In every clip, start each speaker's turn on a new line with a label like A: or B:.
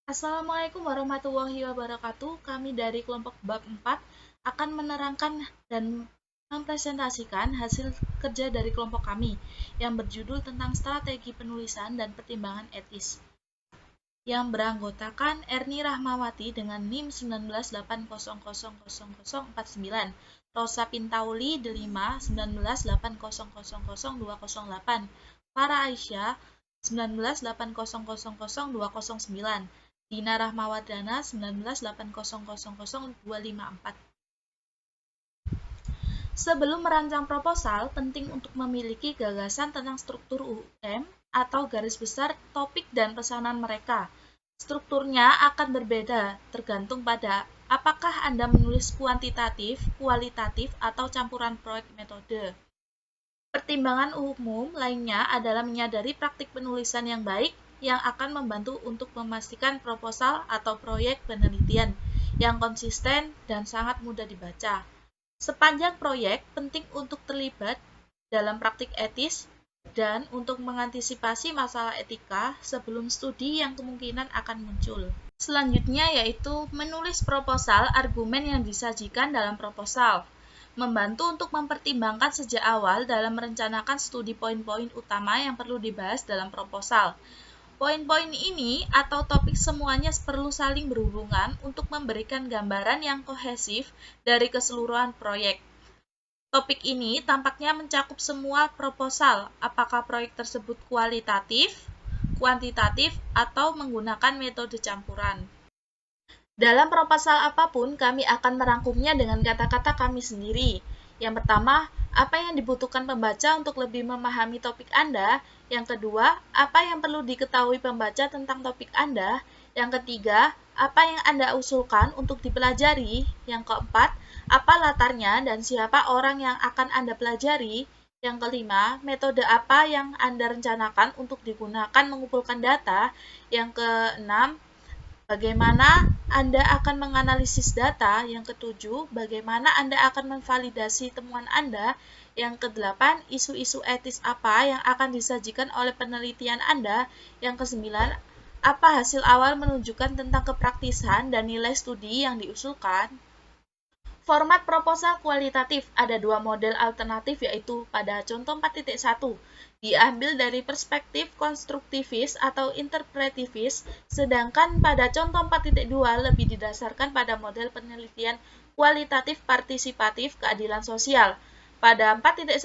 A: Assalamualaikum warahmatullahi wabarakatuh. Kami dari kelompok bab 4 akan menerangkan dan mempresentasikan hasil kerja dari kelompok kami yang berjudul tentang strategi penulisan dan pertimbangan etis yang beranggotakan Erni Rahmawati dengan NIM 19800049, Rosa Pintauli Delima 1980000208, Farah Aisyah 1980000209, Dina Rahmawardana 1980000254. Sebelum merancang proposal, penting untuk memiliki gagasan tentang struktur UM atau garis besar topik dan pesanan mereka. Strukturnya akan berbeda tergantung pada apakah Anda menulis kuantitatif, kualitatif, atau campuran proyek metode. Pertimbangan umum lainnya adalah menyadari praktik penulisan yang baik yang akan membantu untuk memastikan proposal atau proyek penelitian yang konsisten dan sangat mudah dibaca. Sepanjang proyek, penting untuk terlibat dalam praktik etis dan untuk mengantisipasi masalah etika sebelum studi yang kemungkinan akan muncul. Selanjutnya yaitu menulis proposal argumen yang disajikan dalam proposal. Membantu untuk mempertimbangkan sejak awal dalam merencanakan studi poin-poin utama yang perlu dibahas dalam proposal. Poin-poin ini atau topik semuanya perlu saling berhubungan untuk memberikan gambaran yang kohesif dari keseluruhan proyek. Topik ini tampaknya mencakup semua proposal, apakah proyek tersebut kualitatif, kuantitatif, atau menggunakan metode campuran. Dalam proposal apapun, kami akan merangkumnya dengan kata-kata kami sendiri. Yang pertama, apa yang dibutuhkan pembaca untuk lebih memahami topik Anda? Yang kedua, apa yang perlu diketahui pembaca tentang topik Anda? Yang ketiga, apa yang Anda usulkan untuk dipelajari? Yang keempat, apa latarnya dan siapa orang yang akan Anda pelajari? Yang kelima, metode apa yang Anda rencanakan untuk digunakan mengumpulkan data? Yang keenam, bagaimana Anda akan menganalisis data? Yang ketujuh, bagaimana Anda akan memvalidasi temuan Anda? Yang kedelapan, isu-isu etis apa yang akan disajikan oleh penelitian Anda? Yang kesembilan, apa hasil awal menunjukkan tentang kepraktisan dan nilai studi yang diusulkan? Format proposal kualitatif ada dua model alternatif yaitu pada contoh 4.1 diambil dari perspektif konstruktivis atau interpretivis, sedangkan pada contoh 4.2 lebih didasarkan pada model penelitian kualitatif partisipatif keadilan sosial. Pada 4.1,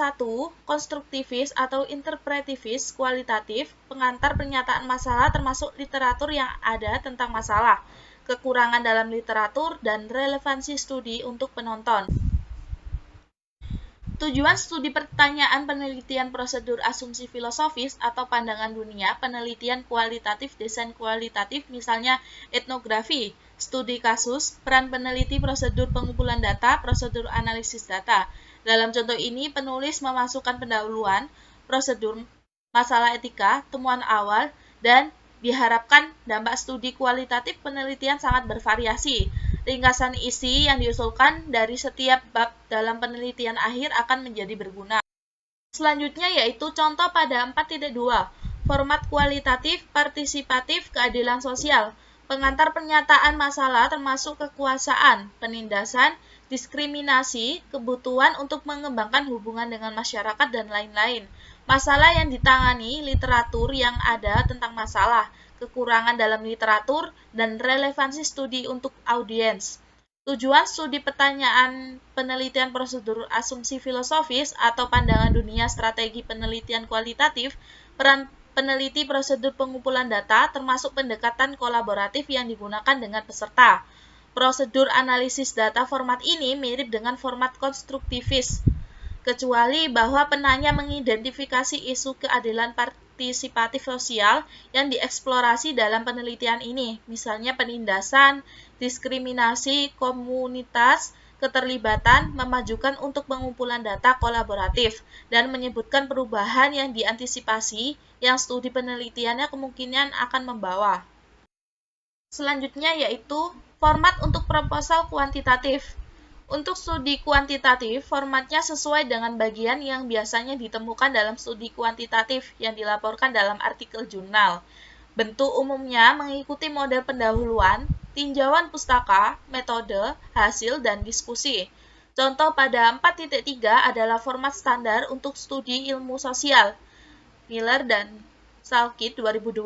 A: konstruktivis atau interpretivis kualitatif, pengantar pernyataan masalah termasuk literatur yang ada tentang masalah, kekurangan dalam literatur, dan relevansi studi untuk penonton. Tujuan studi pertanyaan penelitian prosedur asumsi filosofis atau pandangan dunia, penelitian kualitatif, desain kualitatif, misalnya etnografi, studi kasus, peran peneliti, prosedur pengumpulan data, prosedur analisis data. Dalam contoh ini, penulis memasukkan pendahuluan, prosedur, masalah etika, temuan awal, dan diharapkan dampak studi kualitatif penelitian sangat bervariasi. Ringkasan isi yang diusulkan dari setiap bab dalam penelitian akhir akan menjadi berguna. Selanjutnya yaitu contoh pada 4.2, format kualitatif, partisipatif, keadilan sosial, pengantar pernyataan masalah termasuk kekuasaan, penindasan, diskriminasi, kebutuhan untuk mengembangkan hubungan dengan masyarakat, dan lain-lain. Masalah yang ditangani, literatur yang ada tentang masalah, kekurangan dalam literatur, dan relevansi studi untuk audiens. Tujuan studi pertanyaan penelitian prosedur asumsi filosofis atau pandangan dunia strategi penelitian kualitatif, peran peneliti prosedur pengumpulan data, termasuk pendekatan kolaboratif yang digunakan dengan peserta. Prosedur analisis data format ini mirip dengan format konstruktivis, kecuali bahwa penanya mengidentifikasi isu keadilan partisipatif sosial yang dieksplorasi dalam penelitian ini, misalnya penindasan, diskriminasi, komunitas, keterlibatan, memajukan untuk pengumpulan data kolaboratif, dan menyebutkan perubahan yang diantisipasi yang studi penelitiannya kemungkinan akan membawa. Selanjutnya yaitu format untuk proposal kuantitatif. Untuk studi kuantitatif, formatnya sesuai dengan bagian yang biasanya ditemukan dalam studi kuantitatif yang dilaporkan dalam artikel jurnal. Bentuk umumnya mengikuti model pendahuluan, tinjauan pustaka, metode, hasil, dan diskusi. Contoh pada 4.3 adalah format standar untuk studi ilmu sosial, Miller dan Salkit 2002.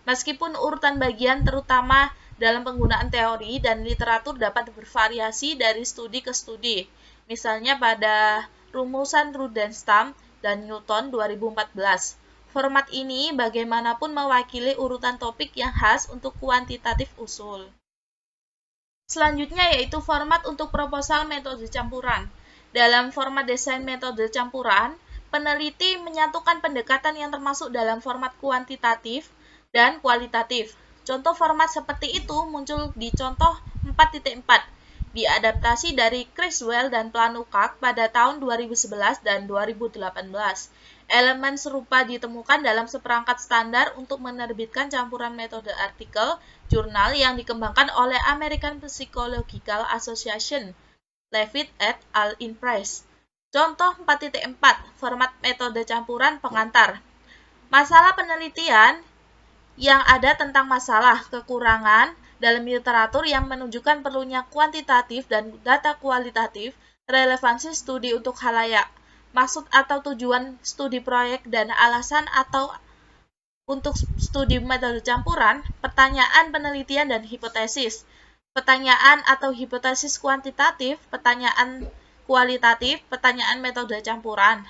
A: Meskipun urutan bagian terutama dalam penggunaan teori dan literatur dapat bervariasi dari studi ke studi. Misalnya pada rumusan Rudenstam dan Newton 2014. Format ini bagaimanapun mewakili urutan topik yang khas untuk kuantitatif usul. Selanjutnya yaitu format untuk proposal metode campuran. Dalam format desain metode campuran, peneliti menyatukan pendekatan yang termasuk dalam format kuantitatif dan kualitatif. Contoh format seperti itu muncul di contoh 4.4, diadaptasi dari Criswell dan Planukak pada tahun 2011 dan 2018. Elemen serupa ditemukan dalam seperangkat standar untuk menerbitkan campuran metode artikel jurnal yang dikembangkan oleh American Psychological Association, Leavitt et al. In Press. Contoh 4.4, format metode campuran pengantar. Masalah penelitian yang ada tentang masalah kekurangan dalam literatur yang menunjukkan perlunya kuantitatif dan data kualitatif, relevansi studi untuk khalayak, maksud atau tujuan studi proyek dan alasan atau untuk studi metode campuran, pertanyaan penelitian dan hipotesis, pertanyaan atau hipotesis kuantitatif, pertanyaan kualitatif, pertanyaan metode campuran.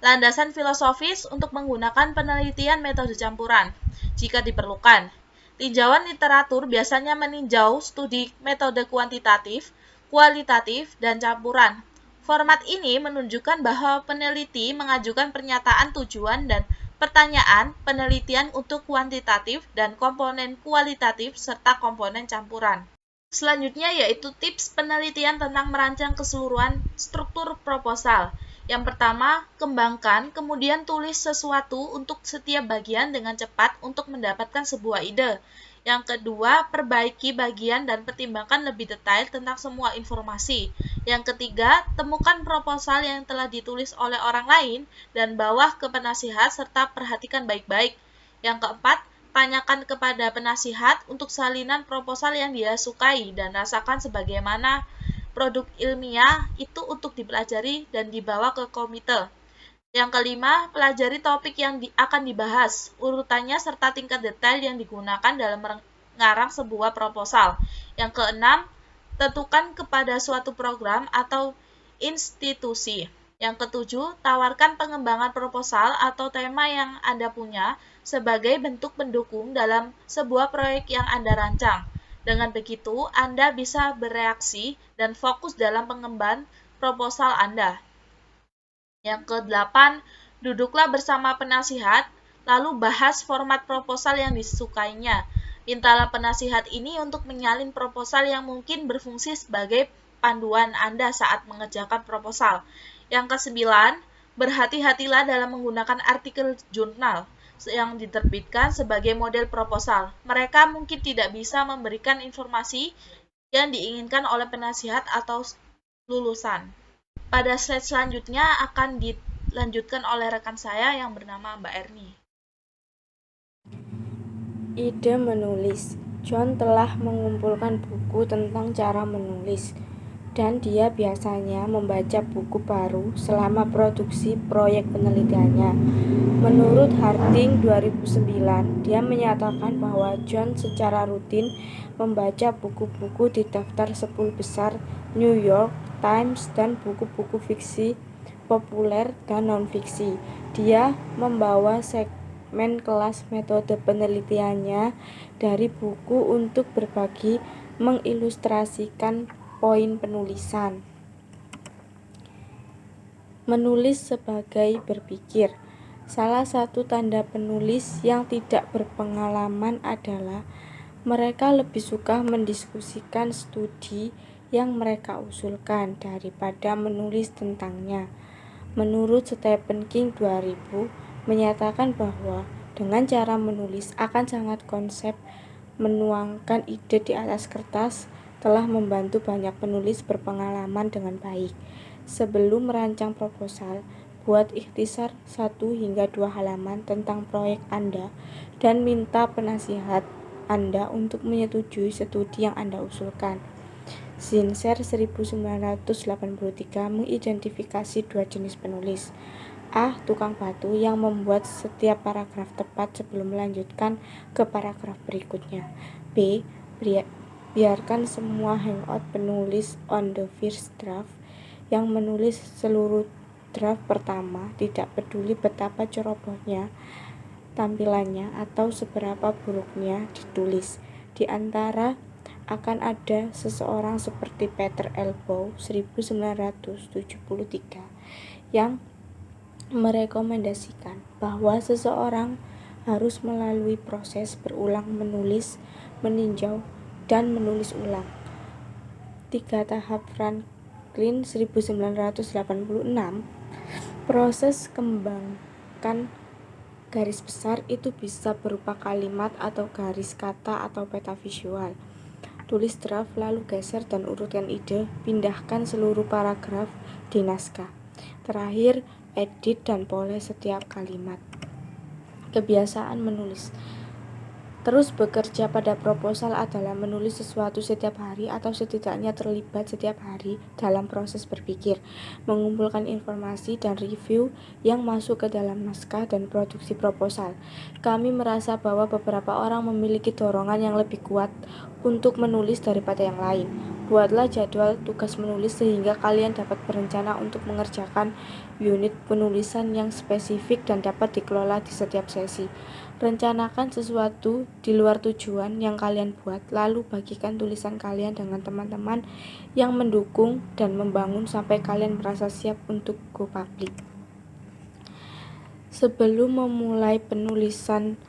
A: Landasan filosofis untuk menggunakan penelitian metode campuran, jika diperlukan. Tinjauan literatur biasanya meninjau studi metode kuantitatif, kualitatif, dan campuran. Format ini menunjukkan bahwa peneliti mengajukan pernyataan tujuan dan pertanyaan penelitian untuk kuantitatif dan komponen kualitatif serta komponen campuran. Selanjutnya yaitu tips penelitian tentang merancang keseluruhan struktur proposal. Yang pertama, kembangkan, kemudian tulis sesuatu untuk setiap bagian dengan cepat untuk mendapatkan sebuah ide. Yang kedua, perbaiki bagian dan pertimbangkan lebih detail tentang semua informasi. Yang ketiga, temukan proposal yang telah ditulis oleh orang lain dan bawa ke penasihat serta perhatikan baik-baik. Yang keempat, tanyakan kepada penasihat untuk salinan proposal yang dia sukai dan rasakan sebagaimana produk ilmiah itu untuk dipelajari dan dibawa ke komite. Yang kelima, pelajari topik yang akan dibahas, urutannya serta tingkat detail yang digunakan dalam mengarang sebuah proposal. Yang keenam, tentukan kepada suatu program atau institusi. Yang ketujuh, tawarkan pengembangan proposal atau tema yang Anda punya sebagai bentuk pendukung dalam sebuah proyek yang Anda rancang. Dengan begitu, Anda bisa bereaksi dan fokus dalam pengembangan proposal Anda. Yang ke-8, duduklah bersama penasihat, lalu bahas format proposal yang disukainya. Mintalah penasihat ini untuk menyalin proposal yang mungkin berfungsi sebagai panduan Anda saat mengerjakan proposal. Yang ke-9, berhati-hatilah dalam menggunakan artikel jurnal yang diterbitkan sebagai model proposal. Mereka mungkin tidak bisa memberikan informasi yang diinginkan oleh penasihat atau lulusan. Pada slide selanjutnya akan dilanjutkan oleh rekan saya yang bernama Mbak Erni.
B: Ide menulis. John telah mengumpulkan buku tentang cara menulis, dan dia biasanya membaca buku baru selama produksi proyek penelitiannya. Menurut Harding 2009, dia menyatakan bahwa John secara rutin membaca buku-buku di daftar 10 besar New York Times dan buku-buku fiksi populer dan non-fiksi. Dia membawa segmen kelas metode penelitiannya dari buku untuk berbagi mengilustrasikan poin penulisan. Menulis sebagai berpikir. Salah satu tanda penulis yang tidak berpengalaman adalah mereka lebih suka mendiskusikan studi yang mereka usulkan daripada menulis tentangnya. Menurut Stephen King 2000 menyatakan bahwa dengan cara menulis akan sangat konsep menuangkan ide di atas kertas telah membantu banyak penulis berpengalaman dengan baik. Sebelum merancang proposal, Buat ikhtisar 1 hingga 2 halaman tentang proyek Anda dan minta penasihat Anda untuk menyetujui studi yang Anda usulkan. Zinsser 1983 mengidentifikasi 2 jenis penulis. A. Tukang batu yang membuat setiap paragraf tepat sebelum melanjutkan ke paragraf berikutnya. B. Biarkan semua hangout penulis on the first draft yang menulis seluruh draft pertama, tidak peduli betapa cerobohnya tampilannya atau seberapa buruknya ditulis. Di antara akan ada seseorang seperti Peter Elbow 1973 yang merekomendasikan bahwa seseorang harus melalui proses berulang menulis, meninjau, dan menulis ulang. 3 tahap Franklin 1986. Proses kembangkan garis besar itu bisa berupa kalimat atau garis kata atau peta visual. Tulis draft lalu geser dan urutkan ide, pindahkan seluruh paragraf di naskah. Terakhir, edit dan poles setiap kalimat. Kebiasaan menulis. Terus bekerja pada proposal adalah menulis sesuatu setiap hari atau setidaknya terlibat setiap hari dalam proses berpikir, mengumpulkan informasi dan review yang masuk ke dalam naskah dan produksi proposal. Kami merasa bahwa beberapa orang memiliki dorongan yang lebih kuat untuk menulis daripada yang lain. Buatlah jadwal tugas menulis sehingga kalian dapat berencana untuk mengerjakan unit penulisan yang spesifik dan dapat dikelola di setiap sesi. Rencanakan sesuatu di luar tujuan yang kalian buat, lalu bagikan tulisan kalian dengan teman-teman yang mendukung dan membangun sampai kalian merasa siap untuk go public. Sebelum memulai penulisan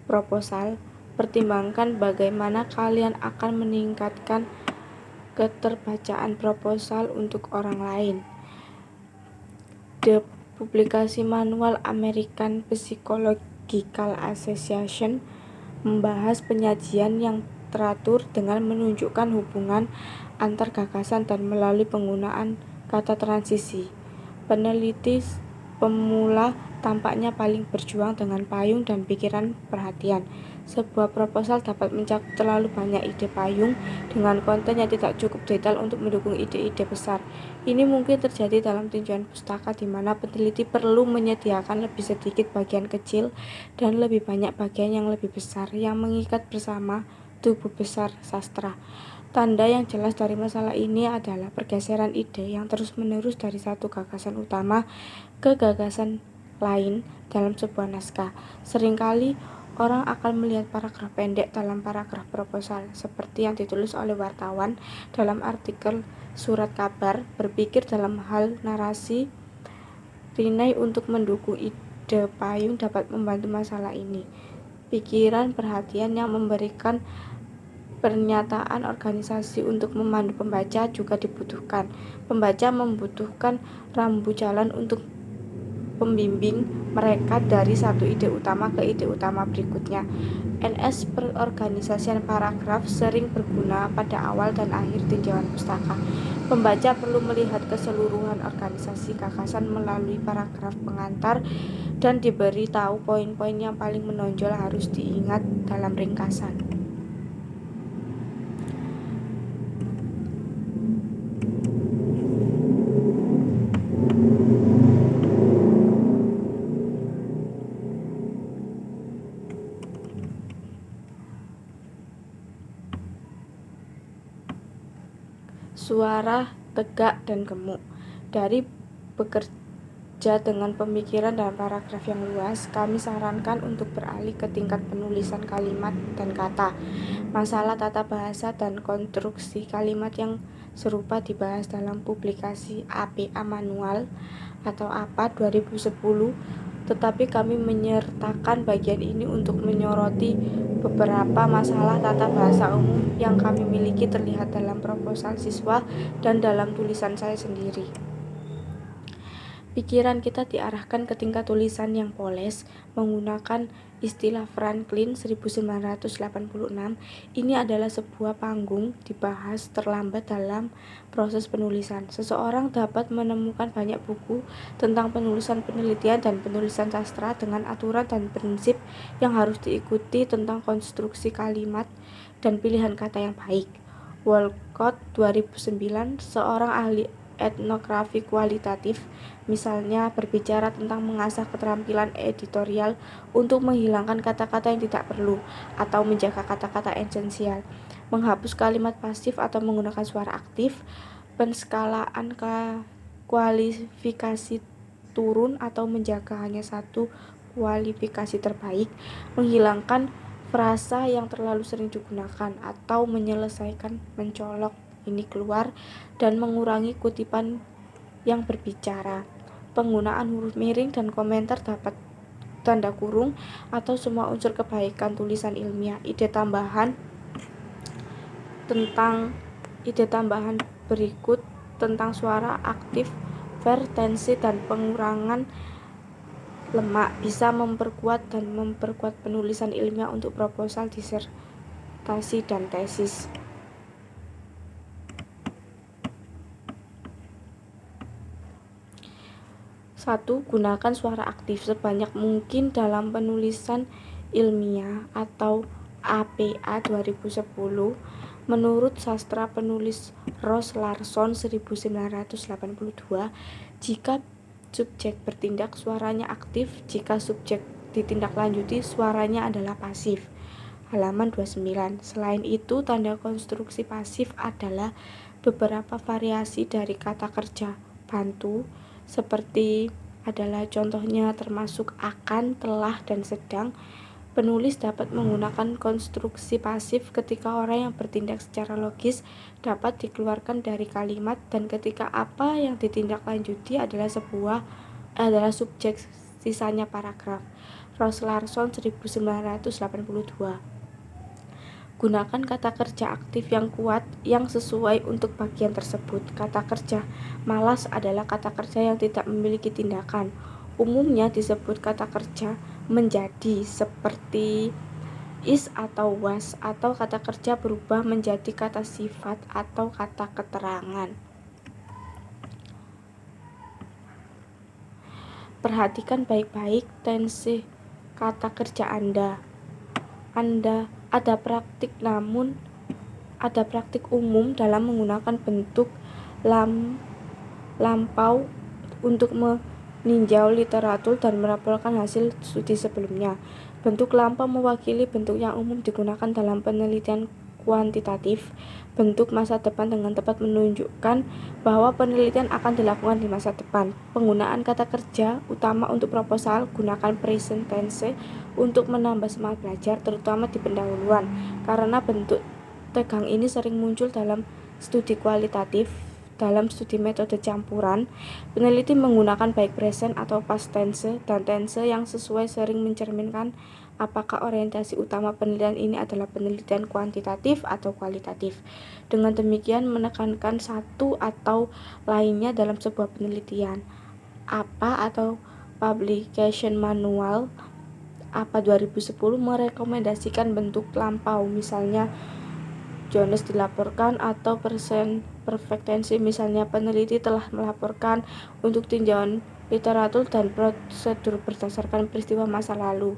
B: proposal, pertimbangkan bagaimana kalian akan meningkatkan keterbacaan proposal untuk orang lain. The publikasi manual American Psychological Association membahas penyajian yang teratur dengan menunjukkan hubungan antar gagasan dan melalui penggunaan kata transisi. Peneliti pemula tampaknya paling berjuang dengan payung dan pikiran perhatian. Sebuah proposal dapat mencakup terlalu banyak ide payung dengan konten yang tidak cukup detail untuk mendukung ide-ide besar. Ini mungkin terjadi dalam tinjauan pustaka di mana peneliti perlu menyediakan lebih sedikit bagian kecil dan lebih banyak bagian yang lebih besar yang mengikat bersama tubuh besar sastra. Tanda yang jelas dari masalah ini adalah pergeseran ide yang terus-menerus dari satu gagasan utama ke gagasan lain dalam sebuah naskah. Seringkali orang akan melihat paragraf pendek dalam paragraf proposal, seperti yang ditulis oleh wartawan dalam artikel surat kabar, berpikir dalam hal narasi. Rinai untuk mendukung ide payung dapat membantu masalah ini. Pikiran perhatian yang memberikan pernyataan organisasi untuk memandu pembaca juga dibutuhkan. Pembaca membutuhkan rambu jalan untuk pembimbing mereka dari satu ide utama ke ide utama berikutnya. NS perorganisasian paragraf sering berguna pada awal dan akhir tinjauan pustaka. Pembaca perlu melihat keseluruhan organisasi gagasan melalui paragraf pengantar dan diberi tahu poin-poin yang paling menonjol harus diingat dalam ringkasan. Suara tegak dan gemuk. Dari bekerja dengan pemikiran dalam paragraf yang luas, kami sarankan untuk beralih ke tingkat penulisan kalimat dan kata. Masalah tata bahasa dan konstruksi kalimat yang serupa dibahas dalam publikasi APA Manual atau APA 2010, tetapi kami menyertakan bagian ini untuk menyoroti beberapa masalah tata bahasa umum yang kami miliki terlihat dalam proposal siswa dan dalam tulisan saya sendiri. Pikiran kita diarahkan ke tingkat tulisan yang poles, menggunakan Istilah Franklin 1986 ini adalah sebuah panggung dibahas terlambat dalam proses penulisan. Seseorang dapat menemukan banyak buku tentang penulisan penelitian dan penulisan sastra dengan aturan dan prinsip yang harus diikuti tentang konstruksi kalimat dan pilihan kata yang baik. Walcott 2009, seorang ahli etnografi kualitatif, misalnya berbicara tentang mengasah keterampilan editorial untuk menghilangkan kata-kata yang tidak perlu atau menjaga kata-kata esensial, menghapus kalimat pasif atau menggunakan suara aktif, penskalaan kualifikasi turun atau menjaga hanya satu kualifikasi terbaik, menghilangkan frasa yang terlalu sering digunakan atau menyelesaikan mencolok ini keluar dan mengurangi kutipan yang berbicara. Penggunaan huruf miring dan komentar dapat tanda kurung atau semua unsur kebaikan tulisan ilmiah. Ide tambahan berikut tentang suara aktif, verb, tensi, dan pengurangan lemak bisa memperkuat penulisan ilmiah untuk proposal, disertasi, dan tesis. 1. Gunakan suara aktif sebanyak mungkin dalam penulisan ilmiah atau APA 2010. Menurut sastra penulis Ross Larson 1982, jika subjek bertindak suaranya aktif, jika subjek ditindaklanjuti suaranya adalah pasif. Halaman 29. Selain itu, tanda konstruksi pasif adalah beberapa variasi dari kata kerja bantu, seperti adalah contohnya termasuk akan, telah, dan sedang. Penulis dapat menggunakan konstruksi pasif ketika orang yang bertindak secara logis dapat dikeluarkan dari kalimat dan ketika apa yang ditindaklanjuti adalah subjek, sisanya paragraf. Ross Larson 1982. Gunakan kata kerja aktif yang kuat yang sesuai untuk bagian tersebut. Kata kerja malas adalah kata kerja yang tidak memiliki tindakan. Umumnya disebut kata kerja menjadi, seperti is atau was, atau kata kerja berubah menjadi kata sifat atau kata keterangan. Perhatikan baik-baik tensi kata kerja Anda. Ada praktik umum dalam menggunakan bentuk lampau untuk meninjau literatur dan melaporkan hasil studi sebelumnya. Bentuk lampau mewakili bentuk yang umum digunakan dalam penelitian kuantitatif. Bentuk masa depan dengan tepat menunjukkan bahwa penelitian akan dilakukan di masa depan. Penggunaan kata kerja utama untuk proposal, gunakan present tense untuk menambah semangat belajar, terutama di pendahuluan, karena bentuk tegang ini sering muncul dalam studi kualitatif. Dalam studi metode campuran, peneliti menggunakan baik present atau past tense dan tense yang sesuai sering mencerminkan apakah orientasi utama penelitian ini adalah penelitian kuantitatif atau kualitatif. Dengan demikian menekankan satu atau lainnya dalam sebuah penelitian. APA atau Publication Manual APA 2010 merekomendasikan bentuk lampau, misalnya Jones dilaporkan, atau present perfect tense, misalnya peneliti telah melaporkan untuk tinjauan literatur dan prosedur berdasarkan peristiwa masa lalu.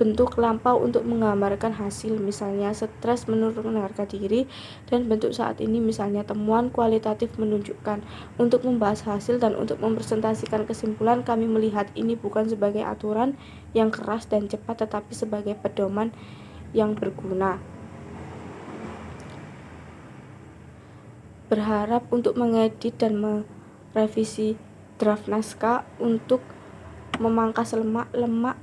B: Bentuk lampau untuk menggambarkan hasil, misalnya stres menurunkan harga diri, dan bentuk saat ini, misalnya temuan kualitatif menunjukkan. Untuk membahas hasil dan untuk mempresentasikan kesimpulan, kami melihat ini bukan sebagai aturan yang keras dan cepat, tetapi sebagai pedoman yang berguna. Berharap untuk mengedit dan merevisi draft naskah untuk memangkas lemak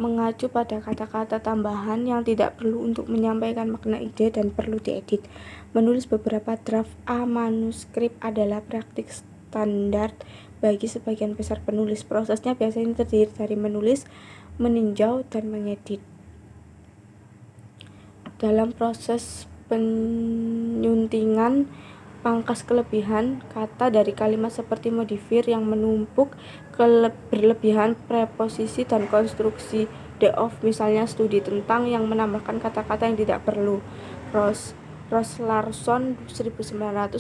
B: mengacu pada kata-kata tambahan yang tidak perlu untuk menyampaikan makna ide dan perlu diedit. Menulis beberapa draft A manuskrip adalah praktik standar bagi sebagian besar penulis. Prosesnya biasanya terdiri dari menulis, meninjau, dan mengedit. Dalam proses penyuntingan, pangkas kelebihan kata dari kalimat seperti modifier yang menumpuk berlebihan preposisi dan konstruksi day off, misalnya studi tentang yang menambahkan kata-kata yang tidak perlu. Roslarson 1982.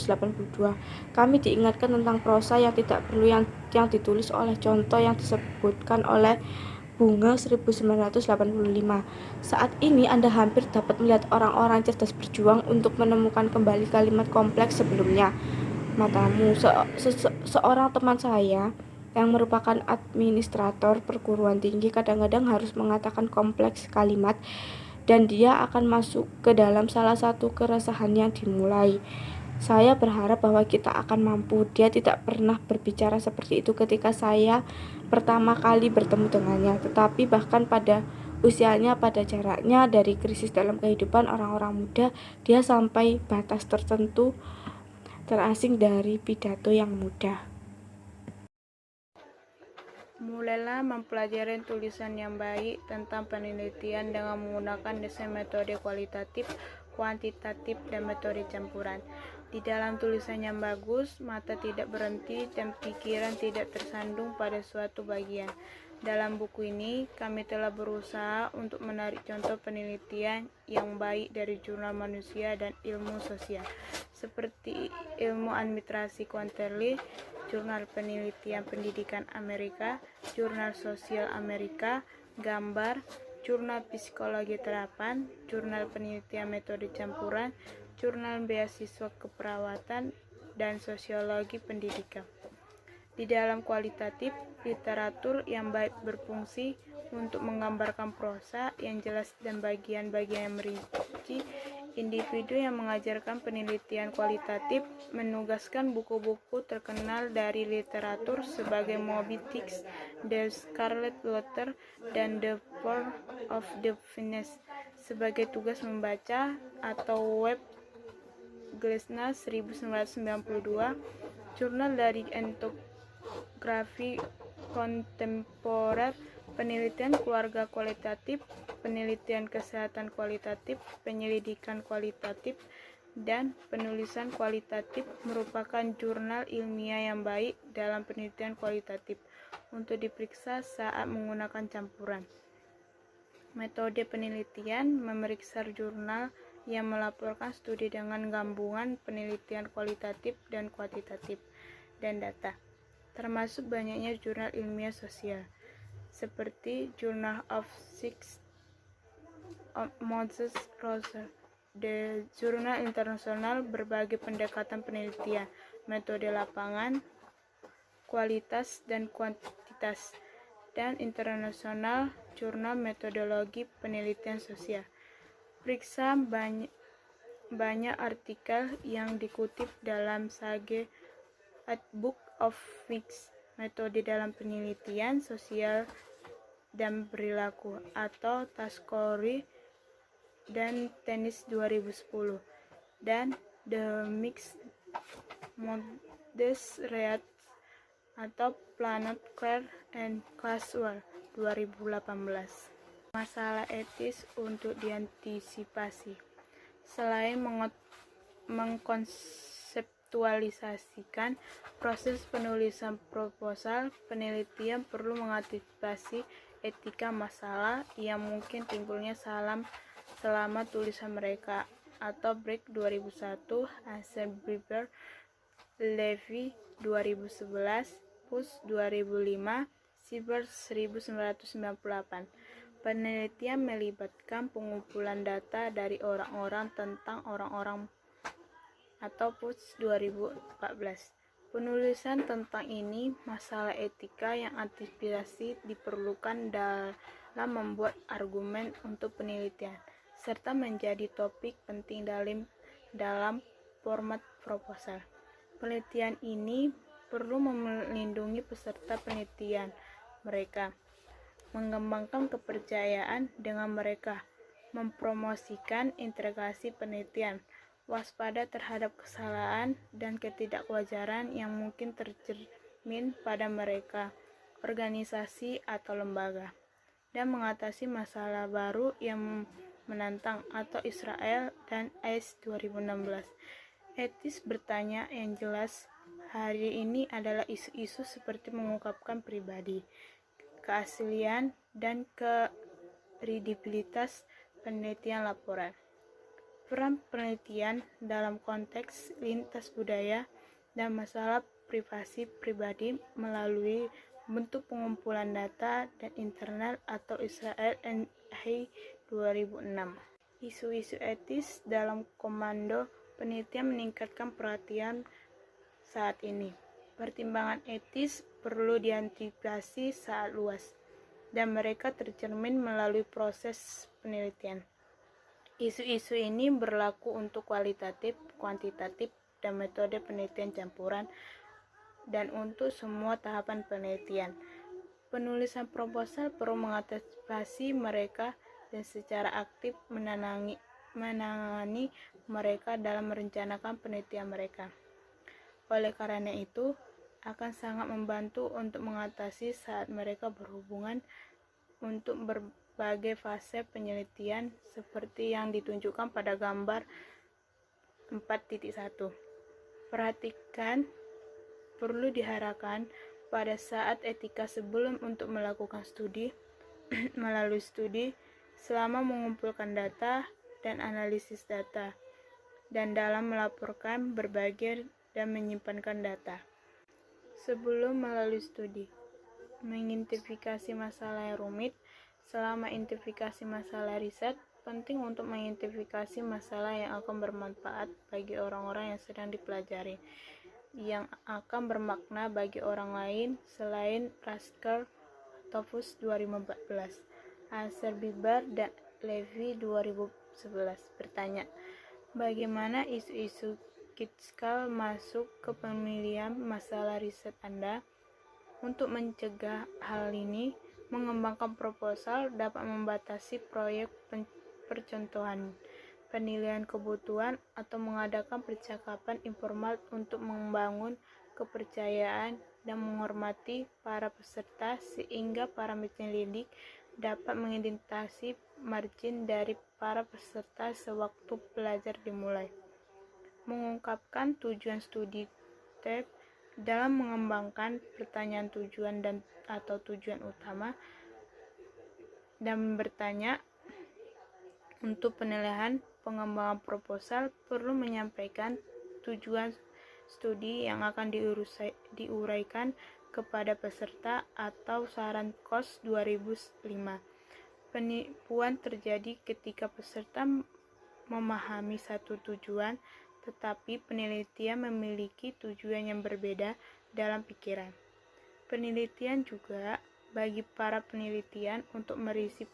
B: Kami diingatkan tentang prosa yang tidak perlu yang ditulis oleh contoh yang disebutkan oleh Bunga 1985. Saat ini Anda hampir dapat melihat orang-orang cerdas berjuang untuk menemukan kembali kalimat kompleks sebelumnya. Matamu, seorang teman saya yang merupakan administrator perguruan tinggi kadang-kadang harus mengatakan kompleks kalimat, dan dia akan masuk ke dalam salah satu keresahan yang dimulai. Saya berharap bahwa kita akan mampu. Dia tidak pernah berbicara seperti itu ketika saya pertama kali bertemu dengannya, tetapi bahkan pada usianya, pada jaraknya dari krisis dalam kehidupan orang-orang muda, dia sampai batas tertentu terasing dari pidato yang mudah.
C: Mulailah mempelajari tulisan yang baik tentang penelitian dengan menggunakan desain metode kualitatif, kuantitatif, dan metode campuran. Di dalam tulisan yang bagus, mata tidak berhenti dan pikiran tidak tersandung pada suatu bagian. Dalam buku ini, kami telah berusaha untuk menarik contoh penelitian yang baik dari jurnal manusia dan ilmu sosial, seperti ilmu administrasi Quantterly, Jurnal Penelitian Pendidikan Amerika, Jurnal Sosial Amerika, Gambar, Jurnal Psikologi Terapan, Jurnal Penelitian Metode Campuran, Jurnal Beasiswa Keperawatan, dan Sosiologi Pendidikan. Di dalam kualitatif, literatur yang baik berfungsi untuk menggambarkan prosa yang jelas dan bagian-bagian yang merinci. Individu yang mengajarkan penelitian kualitatif menugaskan buku-buku terkenal dari literatur sebagai Moby Dick, The Scarlet Letter, dan The Fall of the Phoenix sebagai tugas membaca, atau Webb Glasner 1992, jurnal dari etnografi kontemporer, penelitian keluarga kualitatif, penelitian kesehatan kualitatif, penyelidikan kualitatif, dan penulisan kualitatif merupakan jurnal ilmiah yang baik dalam penelitian kualitatif untuk diperiksa saat menggunakan campuran. Metode penelitian memeriksa jurnal yang melaporkan studi dengan gabungan penelitian kualitatif dan kuantitatif dan data, termasuk banyaknya jurnal ilmiah sosial, seperti Journal of Six of Moses Roser, The Jurnal Internasional berbagai pendekatan penelitian, metode lapangan, kualitas dan kuantitas, dan Internasional Jurnal Metodologi Penelitian Sosial. Periksa banyak artikel yang dikutip dalam Sage Book of Mixed Metode dalam Penelitian Sosial dan Perilaku, atau Tascori dan Tennis 2010, dan The Mixed Modes React atau Planet Care and Casual 2018. Masalah etis untuk diantisipasi. Selain mengkonseptualisasikan proses penulisan proposal, penelitian perlu mengantisipasi etika masalah yang mungkin timbulnya selama tulisan mereka, atau Break 2001, Eisenberger, Levy 2011, Push 2005, Siebert 1998. Penelitian melibatkan pengumpulan data dari orang-orang tentang orang-orang, atau Push 2014. Penulisan tentang ini masalah etika yang antisipasi diperlukan dalam membuat argumen untuk penelitian, serta menjadi topik penting dalam format proposal. Penelitian ini perlu melindungi peserta penelitian mereka, mengembangkan kepercayaan dengan mereka, mempromosikan integrasi penelitian, waspada terhadap kesalahan dan ketidakwajaran yang mungkin tercermin pada mereka, organisasi atau lembaga, dan mengatasi masalah baru yang menantang, atau Israel dan AIS 2016. Etis bertanya yang jelas hari ini adalah isu-isu seperti mengungkapkan pribadi, keaslian, dan kredibilitas penelitian laporan. Peran penelitian dalam konteks lintas budaya dan masalah privasi pribadi melalui bentuk pengumpulan data dan internal atau Israel NI 2006. Isu-isu etis dalam komando penelitian meningkatkan perhatian saat ini. Pertimbangan etis perlu diantisipasi saat luas, dan mereka tercermin melalui proses penelitian. Isu-isu ini berlaku untuk kualitatif, kuantitatif, dan metode penelitian campuran, dan untuk semua tahapan penelitian. Penulisan proposal perlu mengantisipasi mereka dan secara aktif menangani mereka dalam merencanakan penelitian mereka. Oleh karena itu, akan sangat membantu untuk mengatasi saat mereka berhubungan untuk berbagai fase penelitian seperti yang ditunjukkan pada gambar 4.1. Perhatikan, perlu diharapkan pada saat etika sebelum untuk melakukan studi, melalui studi, selama mengumpulkan data dan analisis data, dan dalam melaporkan, berbagi, dan menyimpankan data. Sebelum melalui studi, mengidentifikasi masalah yang rumit. Selama identifikasi masalah riset, penting untuk mengidentifikasi masalah yang akan bermanfaat bagi orang-orang yang sedang dipelajari, yang akan bermakna bagi orang lain selain Rasker atau FUS 2014, Haser Bibar dan Levy 2011 bertanya, bagaimana isu-isu Kitskal masuk ke pemilihan masalah riset Anda? Untuk mencegah hal ini, mengembangkan proposal dapat membatasi proyek percontohan, penilaian kebutuhan, atau mengadakan percakapan informal untuk membangun kepercayaan dan menghormati para peserta sehingga para penyelidik dapat mengidentifikasi margin dari para peserta sewaktu belajar dimulai. Mengungkapkan tujuan studi TEP dalam mengembangkan pertanyaan tujuan dan atau tujuan utama, dan bertanya untuk penilaian pengembangan proposal perlu menyampaikan tujuan studi yang akan diuraikan kepada peserta atau saran KOS 2005. Penipuan terjadi ketika peserta memahami satu tujuan, tetapi penelitian memiliki tujuan yang berbeda dalam pikiran. Penelitian juga bagi para penelitian untuk merisi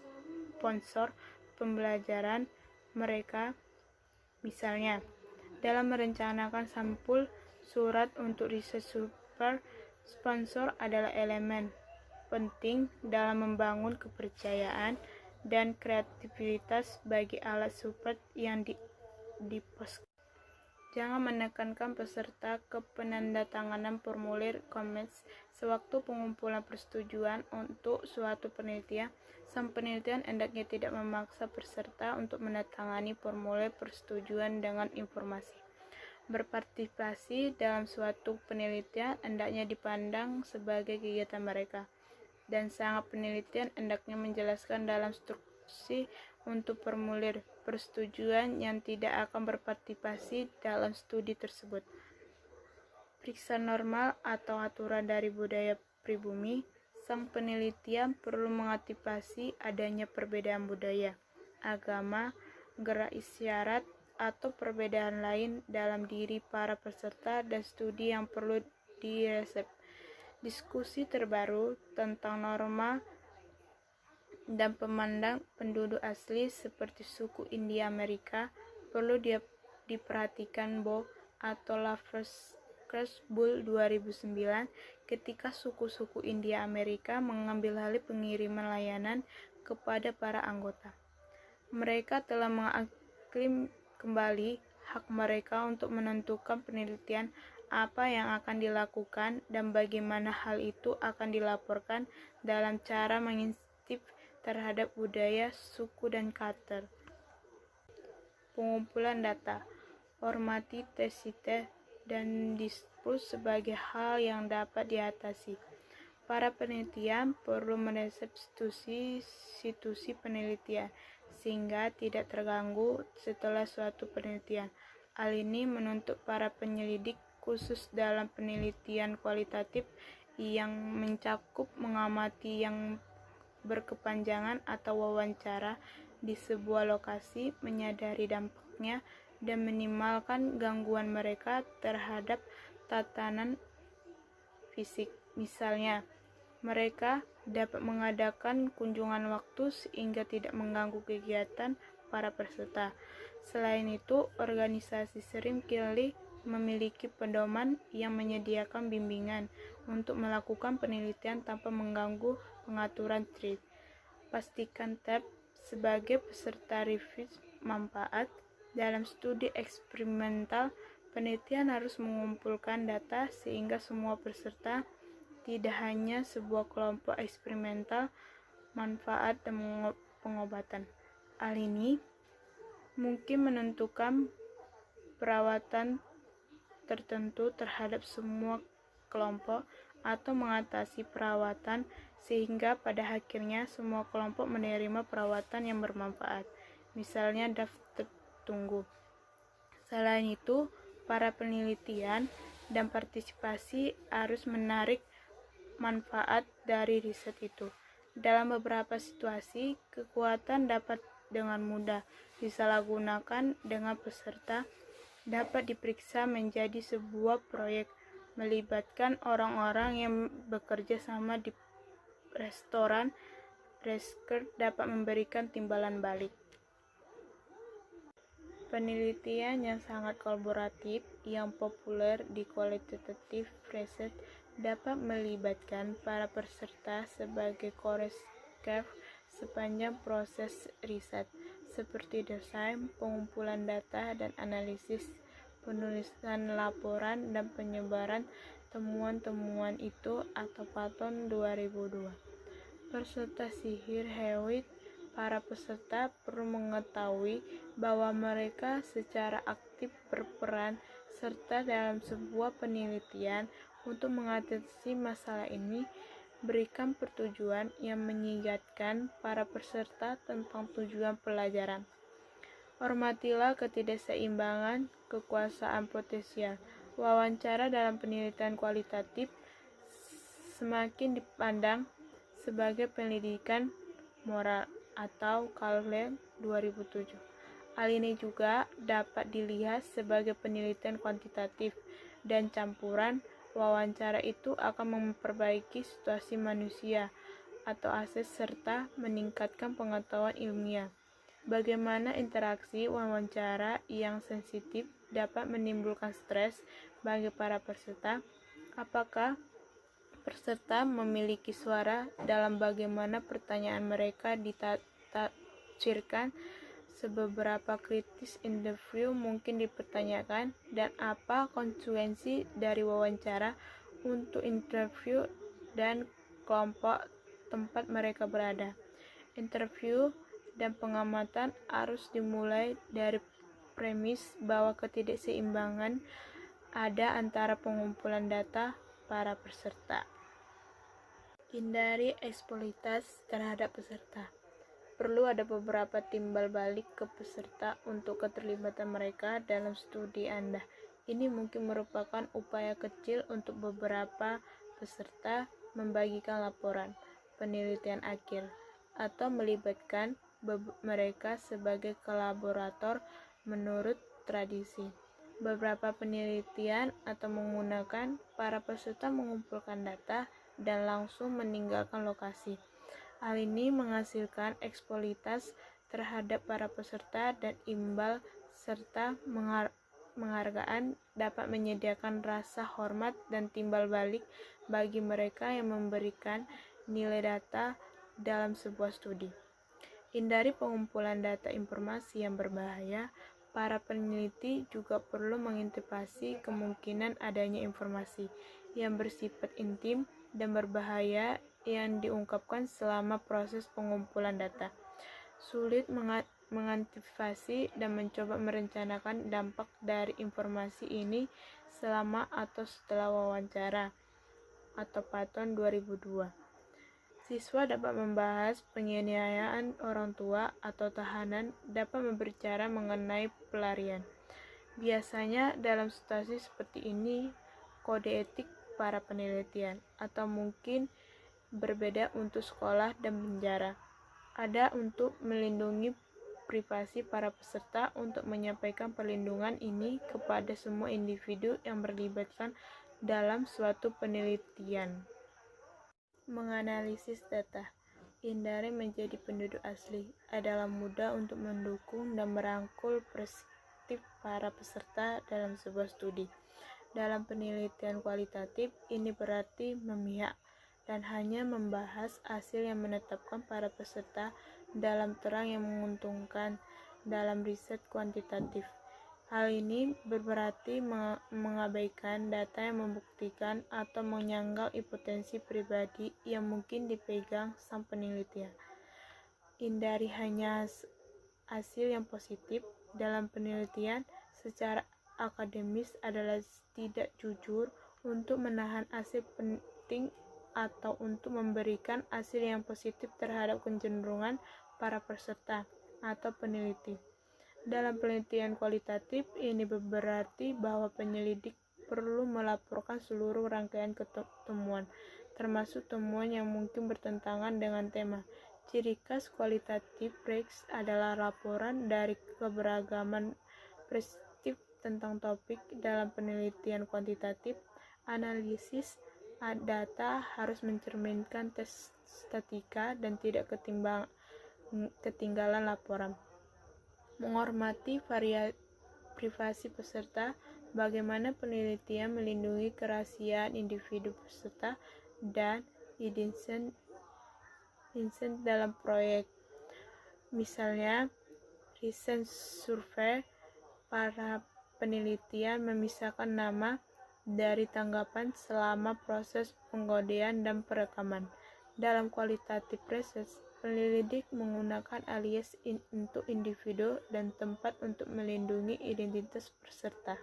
C: sponsor pembelajaran mereka. Misalnya, dalam merencanakan sampul surat untuk riset super, sponsor adalah elemen penting dalam membangun kepercayaan dan kreativitas bagi alat support yang dipost. Jangan menekankan peserta ke penandatanganan formulir comments sewaktu pengumpulan persetujuan untuk suatu penelitian. Sang penelitian hendaknya tidak memaksa peserta untuk menandatangani formulir persetujuan dengan informasi. Berpartisipasi dalam suatu penelitian hendaknya dipandang sebagai kegiatan mereka, dan sangat penelitian hendaknya menjelaskan dalam instruksi untuk formulir persetujuan yang tidak akan berpartisipasi dalam studi tersebut. Periksa normal atau aturan dari budaya pribumi. Sang penelitian perlu mengantisipasi adanya perbedaan budaya, agama, gerak isyarat, atau perbedaan lain dalam diri para peserta dan studi yang perlu diresep. Diskusi terbaru tentang norma dan pemandang penduduk asli seperti suku India Amerika perlu diperhatikan Bo atau Lover's Bull 2009 ketika suku-suku India Amerika mengambil alih pengiriman layanan kepada para anggota. Mereka telah mengaklaim kembali hak mereka untuk menentukan penelitian apa yang akan dilakukan dan bagaimana hal itu akan dilaporkan dalam cara mengintip terhadap budaya, suku, dan karakter. Pengumpulan data. Hormati tesite dan dispute sebagai hal yang dapat diatasi. Para penelitian perlu meriset situasi penelitian sehingga tidak terganggu setelah suatu penelitian. Hal ini menuntut para penyelidik khusus dalam penelitian kualitatif yang mencakup mengamati yang berkepanjangan atau wawancara di sebuah lokasi, menyadari dampaknya, dan minimalkan gangguan mereka terhadap tatanan fisik. Misalnya, mereka dapat mengadakan kunjungan waktu sehingga tidak mengganggu kegiatan para peserta. Selain itu, organisasi seringkali memiliki pedoman yang menyediakan bimbingan untuk melakukan penelitian tanpa mengganggu pengaturan TRIP. Pastikan tab sebagai peserta review manfaat. Dalam studi eksperimental, penelitian harus mengumpulkan data sehingga semua peserta, tidak hanya sebuah kelompok eksperimental, manfaat dan pengobatan. Hal ini mungkin menentukan perawatan tertentu terhadap semua kelompok atau mengatasi perawatan sehingga pada akhirnya semua kelompok menerima perawatan yang bermanfaat. Misalnya daftar tunggu. Selain itu, para penelitian dan partisipasi harus menarik manfaat dari riset itu. Dalam beberapa situasi, kekuatan dapat dengan mudah disalahgunakan dengan peserta dapat diperiksa menjadi sebuah proyek melibatkan orang-orang yang bekerja sama di restoran. Research dapat memberikan timbalan balik. Penelitian yang sangat kolaboratif yang populer di qualitative research dapat melibatkan para peserta sebagai koreoskop sepanjang proses riset, seperti desain, pengumpulan data dan analisis, penulisan laporan, dan penyebaran temuan-temuan itu atau Patton 2002. Peserta sihir Hewitt. Para peserta perlu mengetahui bahwa mereka secara aktif berperan serta dalam sebuah penelitian untuk mengatasi masalah ini, berikan persetujuan yang mengingatkan para peserta tentang tujuan pelajaran. Hormatilah ketidakseimbangan kekuasaan potensial. Wawancara dalam penelitian kualitatif semakin dipandang sebagai pendidikan moral atau Kallen 2007. Hal ini juga dapat dilihat sebagai penelitian kuantitatif dan campuran. Wawancara itu akan memperbaiki situasi manusia atau akses serta meningkatkan pengetahuan ilmiah. Bagaimana interaksi wawancara yang sensitif dapat menimbulkan stres bagi para peserta? Apakah peserta memiliki suara dalam bagaimana pertanyaan mereka ditafsirkan? Seberapa kritis interview mungkin dipertanyakan, dan apa konsekuensi dari wawancara untuk interview dan kelompok tempat mereka berada? Interview dan pengamatan harus dimulai dari premis bahwa ketidakseimbangan ada antara pengumpulan data para peserta. Hindari eksploitasi terhadap peserta. Perlu ada beberapa timbal balik ke peserta untuk keterlibatan mereka dalam studi Anda. Ini mungkin merupakan upaya kecil untuk beberapa peserta membagikan laporan penelitian akhir atau melibatkan mereka sebagai kolaborator menurut tradisi. Beberapa penelitian atau menggunakan para peserta mengumpulkan data dan langsung meninggalkan lokasi. Hal ini menghasilkan eksploitasi terhadap para peserta dan imbal serta penghargaan dapat menyediakan rasa hormat dan timbal balik bagi mereka yang memberikan nilai data dalam sebuah studi. Hindari pengumpulan data informasi yang berbahaya. Para peneliti juga perlu mengantisipasi kemungkinan adanya informasi yang bersifat intim dan berbahaya yang diungkapkan selama proses pengumpulan data. Sulit mengantisipasi dan mencoba merencanakan dampak dari informasi ini selama atau setelah wawancara. atau Paton 2002. Siswa dapat membahas penganiayaan orang tua atau tahanan, dapat berbicara mengenai pelarian. Biasanya dalam situasi seperti ini, kode etik para penelitian, atau mungkin berbeda untuk sekolah dan penjara. Ada untuk melindungi privasi para peserta untuk menyampaikan perlindungan ini kepada semua individu yang berlibatkan dalam suatu penelitian. Menganalisis data. Hindari menjadi penduduk asli adalah mudah untuk mendukung dan merangkul perspektif para peserta dalam sebuah studi. Dalam penelitian kualitatif, ini berarti memihak dan hanya membahas hasil yang menetapkan para peserta dalam terang yang menguntungkan dalam riset kuantitatif. Hal ini berarti mengabaikan data yang membuktikan atau menyangkal hipotesis pribadi yang mungkin dipegang sang penelitian. Hindari hanya hasil yang positif. Dalam penelitian secara akademis adalah tidak jujur untuk menahan hasil penting atau untuk memberikan hasil yang positif terhadap kecenderungan para peserta atau peneliti. Dalam penelitian kualitatif, ini berarti bahwa penyelidik perlu melaporkan seluruh rangkaian temuan, termasuk temuan yang mungkin bertentangan dengan tema. Ciri khas kualitatif research adalah laporan dari keberagaman perspektif tentang topik. Dalam penelitian kuantitatif, analisis data harus mencerminkan tes statistika dan tidak ketinggalan laporan. Menghormati privasi peserta, bagaimana penelitian melindungi kerahasiaan individu peserta dan identitas dalam proyek. Misalnya, recent survey, para penelitian memisahkan nama dari tanggapan selama proses pengkodean dan perekaman. Dalam kualitatif research, penyelidik menggunakan alias untuk individu dan tempat untuk melindungi identitas peserta.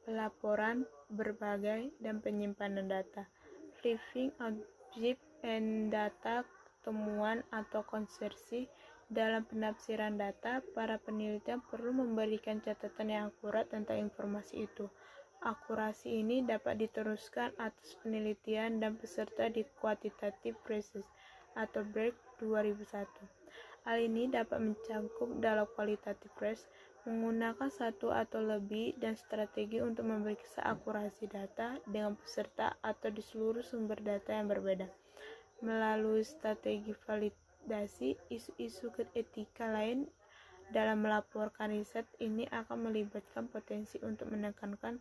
C: Pelaporan berbagai dan penyimpanan data. Living object and data, temuan atau konsersi. Dalam penafsiran data, para penelitian perlu memberikan catatan yang akurat tentang informasi itu. Akurasi ini dapat diteruskan atas penelitian dan peserta di quantitative research atau BREC 2001. Hal ini dapat mencakup dalam qualitative research, menggunakan satu atau lebih dan strategi untuk memeriksa akurasi data dengan peserta atau di seluruh sumber data yang berbeda. Melalui strategi validasi, isu-isu etika lain dalam melaporkan riset ini akan melibatkan potensi untuk menekankan,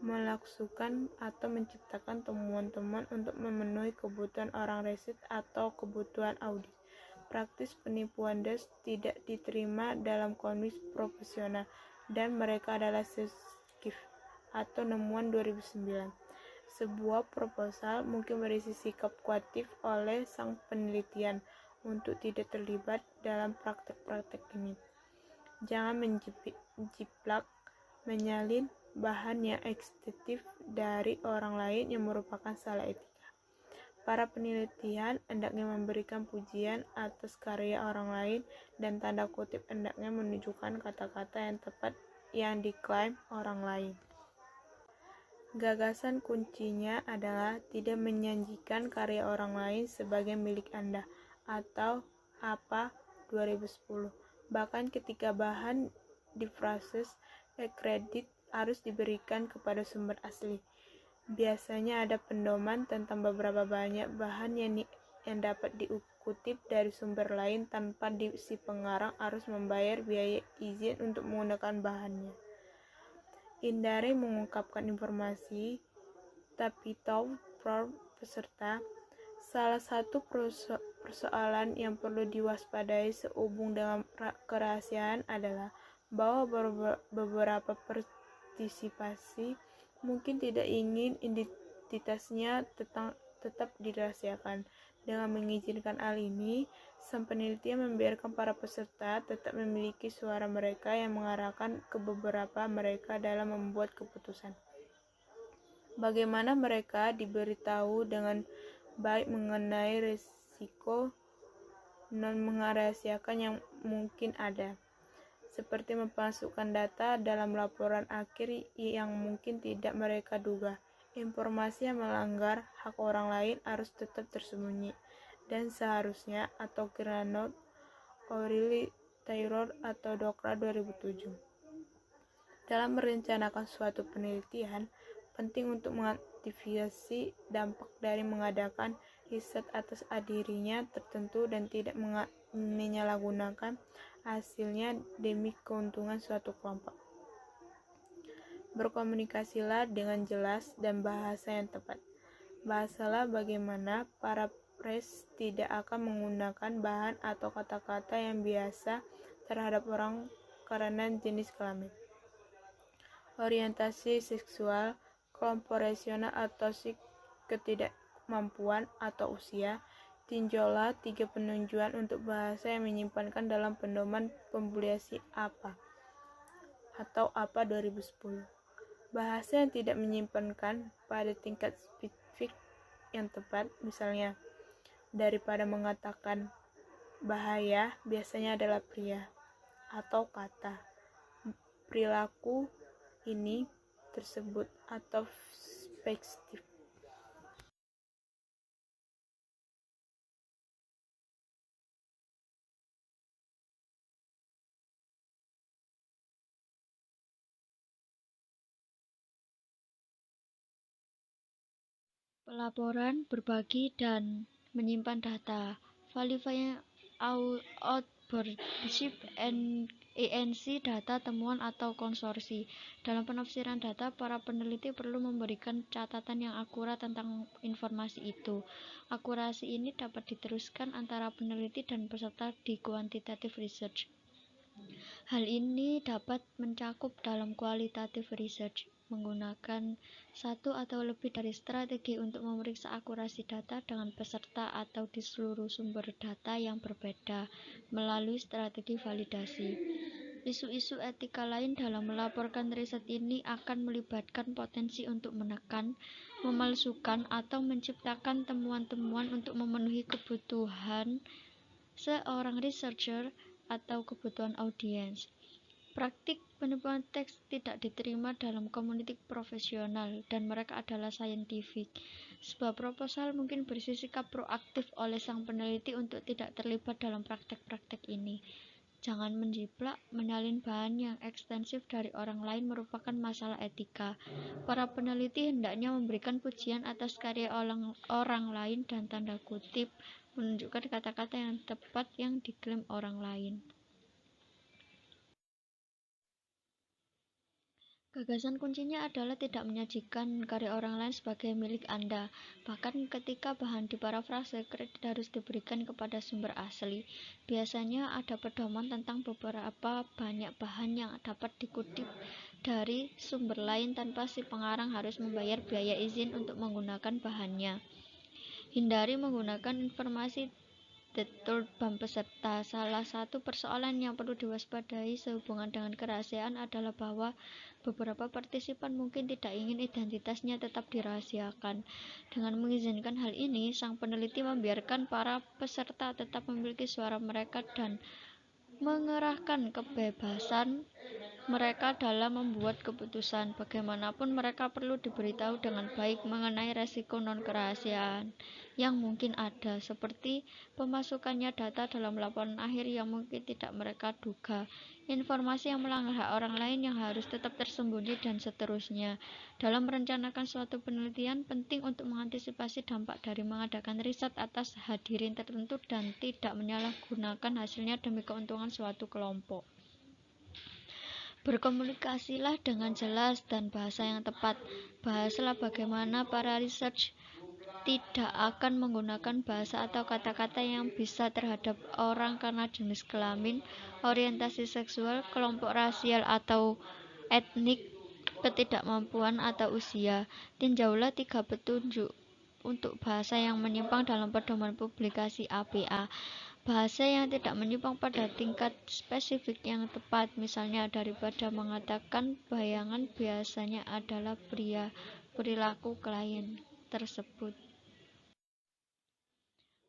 C: melaksukan atau menciptakan temuan-temuan untuk memenuhi kebutuhan orang riset atau kebutuhan audit. Praktis penipuan DAS tidak diterima dalam konteks profesional dan mereka adalah skif atau nemuan 2009. Sebuah proposal mungkin berisi sikap kuatif oleh sang penelitian untuk tidak terlibat dalam praktek-praktek ini. Jangan menjiplak, menyalin bahan yang ekstentif dari orang lain yang merupakan salah etika. Para penelitian hendaknya memberikan pujian atas karya orang lain dan tanda kutip hendaknya menunjukkan kata-kata yang tepat yang diklaim orang lain. Gagasan kuncinya adalah tidak menyanjikan karya orang lain sebagai milik Anda atau apa 2010. Bahkan ketika bahan diproses, kredit harus diberikan kepada sumber asli. Biasanya ada pedoman tentang beberapa banyak bahan yang dapat dikutip dari sumber lain tanpa si pengarang harus membayar biaya izin untuk menggunakan bahannya. Hindari mengungkapkan informasi, tapi tahu peserta. Salah satu persoalan yang perlu diwaspadai sehubung dengan kerahasiaan adalah bahwa beberapa partisipasi mungkin tidak ingin identitasnya tetap dirahasiakan. Dengan mengizinkan hal ini, sang penelitian membiarkan para peserta tetap memiliki suara mereka yang mengarahkan ke beberapa mereka dalam membuat keputusan. Bagaimana mereka diberitahu dengan baik mengenai risiko non-merahasiakan yang mungkin ada, seperti memasukkan data dalam laporan akhir yang mungkin tidak mereka duga. Informasi yang melanggar hak orang lain harus tetap tersembunyi, dan seharusnya, atau Granot O'Reilly Taylor atau Dokra 2007. Dalam merencanakan suatu penelitian, penting untuk mengantisipasi dampak dari mengadakan riset atas dirinya tertentu dan tidak menyalahgunakan hasilnya demi keuntungan suatu kelompok. Berkomunikasilah dengan jelas dan bahasa yang tepat. Bahasalah bagaimana para pres tidak akan menggunakan bahan atau kata-kata yang biasa terhadap orang karena jenis kelamin, orientasi seksual, kelompok rasional atau ketidakmampuan atau usia. Tinjaulah 3 penunjuan untuk bahasa yang menyimpankan dalam pedoman publikasi apa 2010. Bahasa yang tidak menyimpankan pada tingkat spesifik yang tepat, misalnya, daripada mengatakan bahaya biasanya adalah pria, atau kata perilaku ini tersebut atau spesifik.
D: Pelaporan, berbagi, dan menyimpan data. Validifying Outboardship ENC data temuan atau konsorsi. Dalam penafsiran data, para peneliti perlu memberikan catatan yang akurat tentang informasi itu. Akurasi ini dapat diteruskan antara peneliti dan peserta di quantitative research. Hal ini dapat mencakup dalam qualitative research, menggunakan satu atau lebih dari strategi untuk memeriksa akurasi data dengan peserta atau di seluruh sumber data yang berbeda melalui strategi validasi. Isu-isu etika lain dalam melaporkan riset ini akan melibatkan potensi untuk menekan, memalsukan, atau menciptakan temuan-temuan untuk memenuhi kebutuhan seorang researcher atau kebutuhan audiens. Praktik penipuan teks tidak diterima dalam komunitas profesional dan mereka adalah saintifik. Sebuah proposal mungkin berisi sikap proaktif oleh sang peneliti untuk tidak terlibat dalam praktek-praktek ini. Jangan menjiplak, menyalin bahan yang ekstensif dari orang lain merupakan masalah etika. Para peneliti hendaknya memberikan pujian atas karya orang lain dan tanda kutip menunjukkan kata-kata yang tepat yang diklaim orang lain. Gagasan kuncinya adalah tidak menyajikan karya orang lain sebagai milik Anda. Bahkan ketika bahan diparafrase, kredit harus diberikan kepada sumber asli. Biasanya ada pedoman tentang beberapa banyak bahan yang dapat dikutip dari sumber lain tanpa si pengarang harus membayar biaya izin untuk menggunakan bahannya. Hindari menggunakan informasi detail BAM peserta. Salah satu persoalan yang perlu diwaspadai sehubungan dengan kerahasiaan adalah bahwa beberapa partisipan mungkin tidak ingin identitasnya tetap dirahasiakan. Dengan mengizinkan hal ini, sang peneliti membiarkan para peserta tetap memiliki suara mereka dan mengerahkan kebebasan mereka dalam membuat keputusan. Bagaimanapun mereka perlu diberitahu dengan baik mengenai resiko non-kerahasiaan yang mungkin ada, seperti pemasukannya data dalam laporan akhir yang mungkin tidak mereka duga, informasi yang melanggar hak orang lain yang harus tetap tersembunyi, dan seterusnya. Dalam merencanakan suatu penelitian, penting untuk mengantisipasi dampak dari mengadakan riset atas hadirin tertentu dan tidak menyalahgunakan hasilnya demi keuntungan suatu kelompok. Berkomunikasilah dengan jelas dan bahasa yang tepat. Bahasalah bagaimana para research tidak akan menggunakan bahasa atau kata-kata yang bisa terhadap orang karena jenis kelamin, orientasi seksual, kelompok rasial atau etnik, ketidakmampuan atau usia. Tinjaulah 3 petunjuk untuk bahasa yang menyimpang dalam pedoman publikasi APA. Bahasa yang tidak menyimpang pada tingkat spesifik yang tepat, misalnya daripada mengatakan bayangan biasanya adalah pria, perilaku klien tersebut.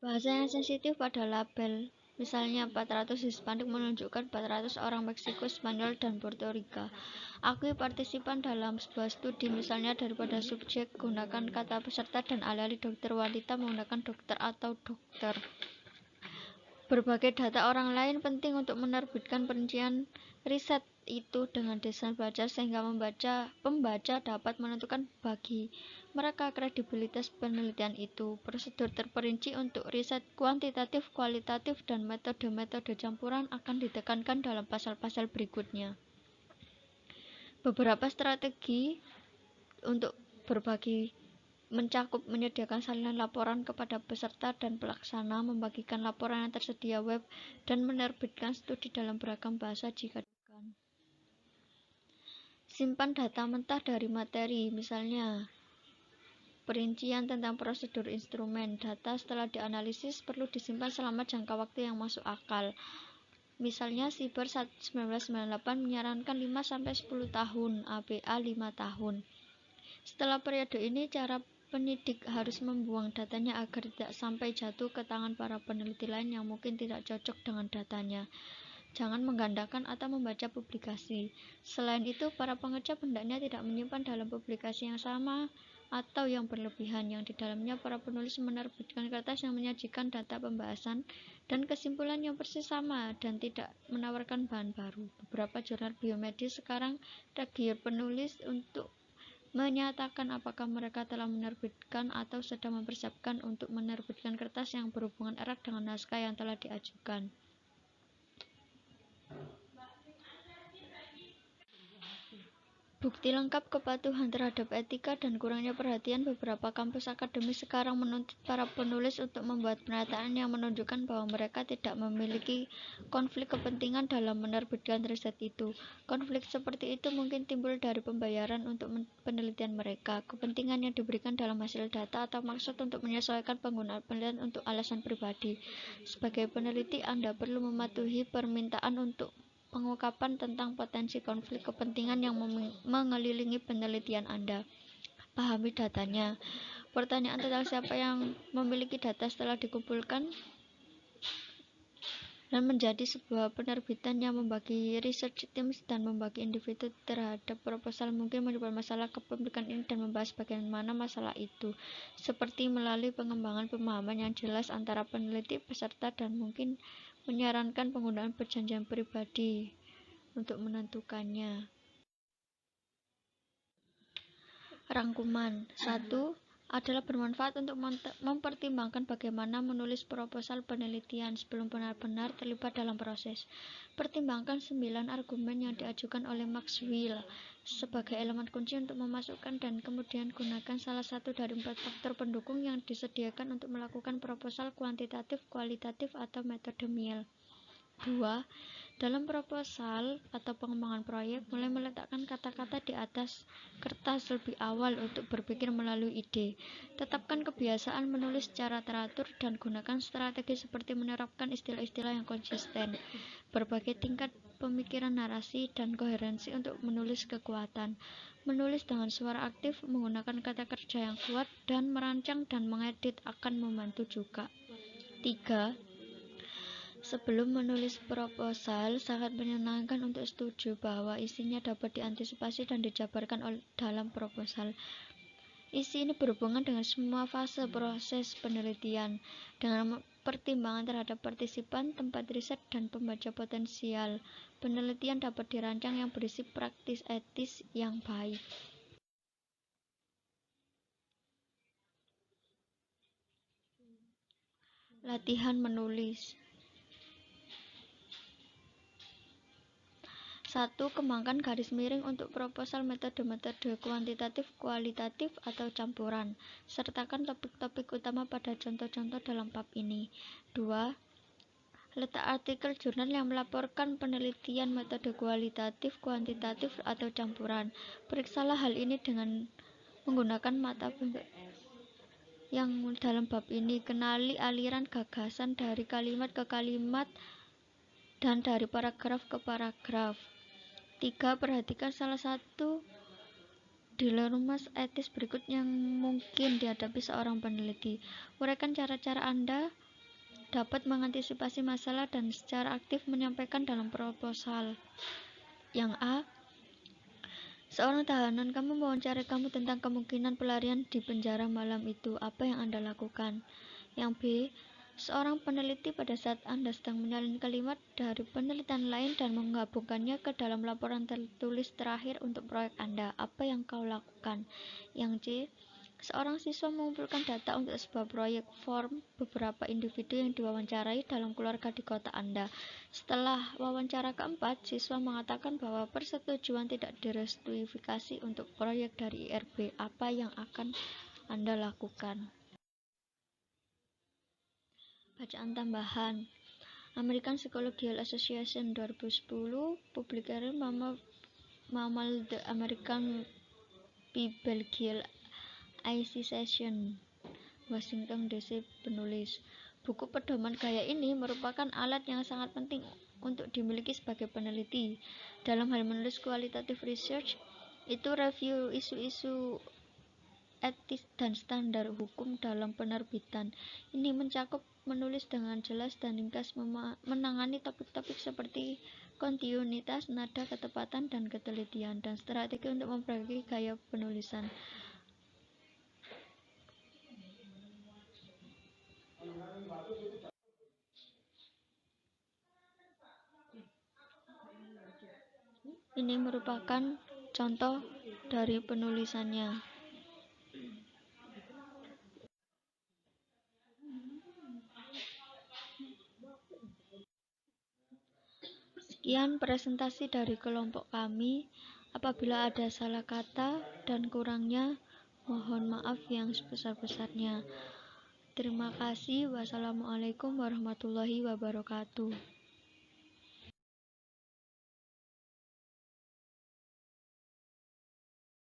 D: Bahasa yang sensitif pada label, misalnya 400 Hispanik menunjukkan 400 orang Meksiko, Spanyol, dan Puerto Rico. Akui partisipan dalam sebuah studi, misalnya daripada subjek gunakan kata peserta dan alih-alih dokter wanita menggunakan dokter atau dokter. Berbagai data orang lain penting untuk menerbitkan perincian riset itu dengan desain belajar sehingga pembaca dapat menentukan bagi mereka kredibilitas penelitian itu. Prosedur terperinci untuk riset kuantitatif, kualitatif, dan metode-metode campuran akan ditekankan dalam pasal-pasal berikutnya. Beberapa strategi untuk berbagi mencakup menyediakan salinan laporan kepada peserta dan pelaksana, membagikan laporan yang tersedia web, dan menerbitkan studi dalam beragam bahasa jika diperlukan. Simpan data mentah dari materi, misalnya perincian tentang prosedur instrumen. Data setelah dianalisis perlu disimpan selama jangka waktu yang masuk akal. Misalnya Siber 1998 menyarankan 5-10 tahun, ABA 5 tahun. Setelah periode ini, cara penyidik harus membuang datanya agar tidak sampai jatuh ke tangan para peneliti lain yang mungkin tidak cocok dengan datanya. Jangan menggandakan atau membaca publikasi. Selain itu, para pengecap hendaknya tidak menyimpan dalam publikasi yang sama atau yang berlebihan, yang di dalamnya para penulis menerbitkan kertas yang menyajikan data pembahasan dan kesimpulan yang persis sama dan tidak menawarkan bahan baru. Beberapa jurnal biomedis sekarang ragier penulis untuk menyatakan apakah mereka telah menerbitkan atau sedang mempersiapkan untuk menerbitkan kertas yang berhubungan erat dengan naskah yang telah diajukan. Bukti lengkap kepatuhan terhadap etika dan kurangnya perhatian beberapa kampus akademis sekarang menuntut para penulis untuk membuat pernyataan yang menunjukkan bahwa mereka tidak memiliki konflik kepentingan dalam menerbitkan riset itu. Konflik seperti itu mungkin timbul dari pembayaran untuk penelitian mereka, kepentingan yang diberikan dalam hasil data, atau maksud untuk menyesuaikan penggunaan penelitian untuk alasan pribadi. Sebagai peneliti, Anda perlu mematuhi permintaan untuk pengungkapan tentang potensi konflik kepentingan yang mengelilingi penelitian Anda. Pahami datanya. Pertanyaan tentang siapa yang memiliki data setelah dikumpulkan dan menjadi sebuah penerbitan yang membagi research teams dan membagi individu terhadap proposal mungkin menyebabkan masalah kepemilikan ini dan membahas bagaimana masalah itu, seperti melalui pengembangan pemahaman yang jelas antara peneliti, peserta, dan mungkin menyarankan penggunaan perjanjian pribadi untuk menentukannya. Rangkuman 1. Adalah bermanfaat untuk mempertimbangkan bagaimana menulis proposal penelitian sebelum benar-benar terlibat dalam proses. Pertimbangkan 9 argumen yang diajukan oleh Maxwell sebagai elemen kunci untuk memasukkan dan kemudian gunakan salah satu dari 4 faktor pendukung yang disediakan untuk melakukan proposal kuantitatif, kualitatif, atau metode Miel. 2. Dalam proposal atau pengembangan proyek, mulai meletakkan kata-kata di atas kertas lebih awal untuk berpikir melalui ide. Tetapkan kebiasaan menulis secara teratur dan gunakan strategi seperti menerapkan istilah-istilah yang konsisten, berbagai tingkat pemikiran narasi, dan koherensi untuk menulis kekuatan. Menulis dengan suara aktif, menggunakan kata kerja yang kuat, dan merancang dan mengedit akan membantu juga. 3. Sebelum menulis proposal, sangat menyenangkan untuk setuju bahwa isinya dapat diantisipasi dan dijabarkan dalam proposal. Isi ini berhubungan dengan semua fase proses penelitian, dengan pertimbangan terhadap partisipan, tempat riset, dan pembaca potensial. Penelitian dapat dirancang yang berisi praktis etis yang baik. Latihan menulis. 1. Kembangkan garis miring untuk proposal metode-metode kuantitatif, kualitatif, atau campuran. Sertakan topik-topik utama pada contoh-contoh dalam bab ini. 2. Letak artikel jurnal yang melaporkan penelitian metode kualitatif, kuantitatif, atau campuran. Periksalah hal ini dengan menggunakan mata yang dalam bab ini. Kenali aliran gagasan dari kalimat ke kalimat dan dari paragraf ke paragraf. 3. Perhatikan salah satu Dilemas etis berikut yang mungkin dihadapi seorang peneliti. Uraikan cara-cara Anda dapat mengantisipasi masalah dan secara aktif menyampaikan dalam proposal. Yang A. Seorang tahanan kamu mewawancarai kamu tentang kemungkinan pelarian di penjara malam itu. Apa yang Anda lakukan? Yang B. Seorang peneliti pada saat Anda sedang menyalin kalimat dari penelitian lain dan menggabungkannya ke dalam laporan tertulis terakhir untuk proyek Anda. Apa yang kau lakukan? Yang C. Seorang siswa mengumpulkan data untuk sebuah proyek form beberapa individu yang diwawancarai dalam keluarga di kota Anda. Setelah wawancara keempat, siswa mengatakan bahwa persetujuan tidak direstuifikasi untuk proyek dari IRB. Apa yang akan Anda lakukan? Bacaan tambahan. American Psychological Association 2010 publikasi Mammal The American Biblical Association, Washington DC. Penulis buku pedoman gaya ini merupakan alat yang sangat penting untuk dimiliki sebagai peneliti. Dalam hal menulis kualitatif research, itu review isu-isu etis dan standar hukum dalam penerbitan. Ini mencakup menulis dengan jelas dan ringkas, menangani topik-topik seperti kontinuitas, nada, ketepatan, dan ketelitian, dan strategi untuk memperbaiki gaya penulisan. Ini merupakan contoh dari penulisannya. Sekian presentasi dari kelompok kami. Apabila ada salah kata dan kurangnya, mohon maaf yang sebesar-besarnya. Terima kasih. Wassalamualaikum warahmatullahi wabarakatuh.